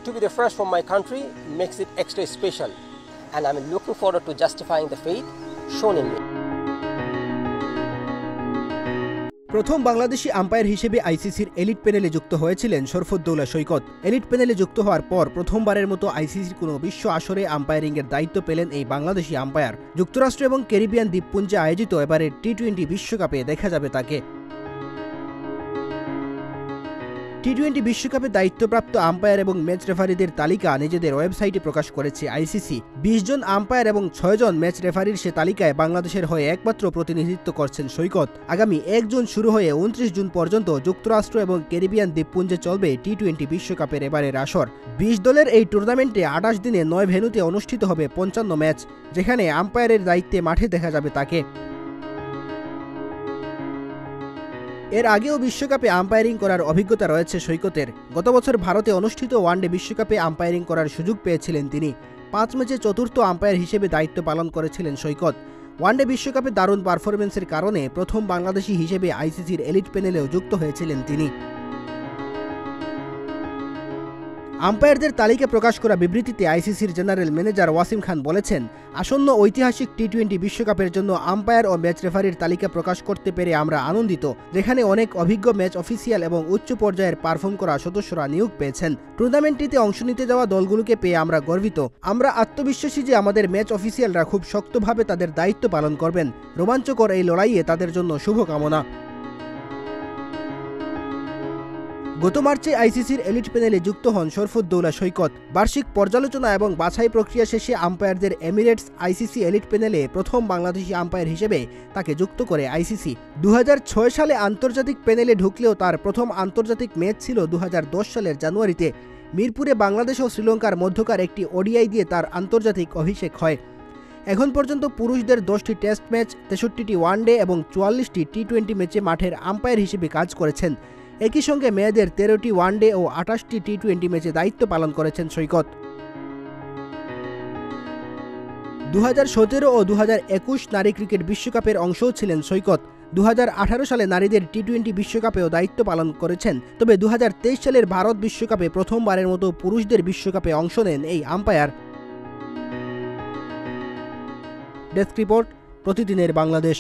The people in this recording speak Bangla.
to be the first from my country makes it extra special, and I'm looking forward to justifying the faith shown in me. প্রথম বাংলাদেশি আম্পায়ার হিসেবে আইসিসির এলিট প্যানেলে যুক্ত হয়েছিলেন শরফুদ্দৌলা সৈকত। এলিট প্যানেলে যুক্ত হওয়ার পর প্রথমবারের মতো আইসিসির কোনো বিশ্ব আসরে আম্পায়ারিংয়ের দায়িত্ব পেলেন এই বাংলাদেশি আম্পায়ার। যুক্তরাষ্ট্র এবং ক্যারিবিয়ান দ্বীপপুঞ্জে আয়োজিত এবারের টি-20 বিশ্বকাপে দেখা যাবে তাকে। টি-20 বিশ্বকাপে দায়িত্বপ্রাপ্ত আম্পায়ার এবং ম্যাচ রেফারিদের তালিকা নিজেদের ওয়েবসাইটে প্রকাশ করেছে আইসিসি। 20 জন আম্পায়ার এবং 6 জন ম্যাচ রেফারির সে তালিকায় বাংলাদেশের হয়ে একমাত্র প্রতিনিধিত্ব করছেন সৈকত। আগামী 1 জুন শুরু হয়ে 29 জুন পর্যন্ত যুক্তরাষ্ট্র এবং ক্যারিবিয়ান দ্বীপপুঞ্জে চলবে টি-20 বিশ্বকাপের এবারের আসর। 20 দলের এই টুর্নামেন্টে 28 দিনে 9 ভেন্যুতে অনুষ্ঠিত হবে 55 ম্যাচ, যেখানে আম্পায়ারের দায়িত্বে মাঠে দেখা যাবে তাকে। এর আগেও বিশ্বকাপে আম্পায়ারিং করার অভিজ্ঞতা রয়েছে সৈকতের। গত বছর ভারতে অনুষ্ঠিত ওয়ানডে বিশ্বকাপে আম্পায়ারিং করার সুযোগ পেয়েছিলেন তিনি। 5 ম্যাচে চতুর্থ আম্পায়ার হিসেবে দায়িত্ব পালন করেছিলেন সৈকত। ওয়ানডে বিশ্বকাপে দারুণ পারফরমেন্সের কারণে প্রথম বাংলাদেশি হিসেবে আইসিসির এলিট প্যানেলেও যুক্ত হয়েছিলেন তিনি। আম্পায়ারদের তালিকা প্রকাশ করা বিবৃতিতে আইসিসির জেনারেল ম্যানেজার ওয়াসিম খান বলেছেন, আসন্ন ঐতিহাসিক টি-20 বিশ্বকাপের জন্য আম্পায়ার ও ম্যাচ রেফারির তালিকা প্রকাশ করতে পেরে আমরা আনন্দিত, যেখানে অনেক অভিজ্ঞ ম্যাচ অফিসিয়াল এবং উচ্চ পর্যায়ের পারফর্ম করা সদস্যরা নিয়োগ পেয়েছেন। টুর্নামেন্টটিতে অংশ নিতে যাওয়া দলগুলোকে পেয়ে আমরা গর্বিত। আমরা আত্মবিশ্বাসী যে আমাদের ম্যাচ অফিসিয়ালরা খুব শক্তভাবে তাদের দায়িত্ব পালন করবেন। রোমাঞ্চকর এই লড়াইয়ে তাদের জন্য শুভকামনা। গত মার্চে আইসিসির এলিট প্যানেলে যুক্ত হন শরফুদ্দৌলা সৈকত। বার্ষিক পর্যালোচনা এবং বাছাই প্রক্রিয়া শেষে আম্পায়ারদের এমিরেটস আইসিসি এলিট প্যানেলে প্রথম বাংলাদেশি আম্পায়ার হিসেবে তাকে যুক্ত করে আইসিসি। 2006 সালে আন্তর্জাতিক প্যানেলে ঢুকলেও তার প্রথম আন্তর্জাতিক ম্যাচ ছিল 2010 সালের জানুয়ারিতে। মিরপুরে বাংলাদেশ ও শ্রীলঙ্কার মধ্যকার একটি ওডিআই দিয়ে তার আন্তর্জাতিক অভিষেক হয়। এখন পর্যন্ত পুরুষদের 10টি টেস্ট ম্যাচ, 63টি ওয়ানডে এবং 44টি টি-20 ম্যাচে মাঠের আম্পায়ার হিসেবে কাজ করেছেন। একই সঙ্গে মেয়েদের 13টি ওয়ানডে ও 28টি টি-20 ম্যাচে দায়িত্ব পালন করেছেন সৈকত। 2017 ও 2021 নারী ক্রিকেট বিশ্বকাপের অংশও ছিলেন সৈকত। 2018 সালে নারীদের টি-20 বিশ্বকাপেও দায়িত্ব পালন করেছেন। তবে 2023 সালের ভারত বিশ্বকাপে প্রথমবারের মতো পুরুষদের বিশ্বকাপে অংশ নেন এই আম্পায়ার। ডেস্ক রিপোর্ট, প্রতিদিনের বাংলাদেশ।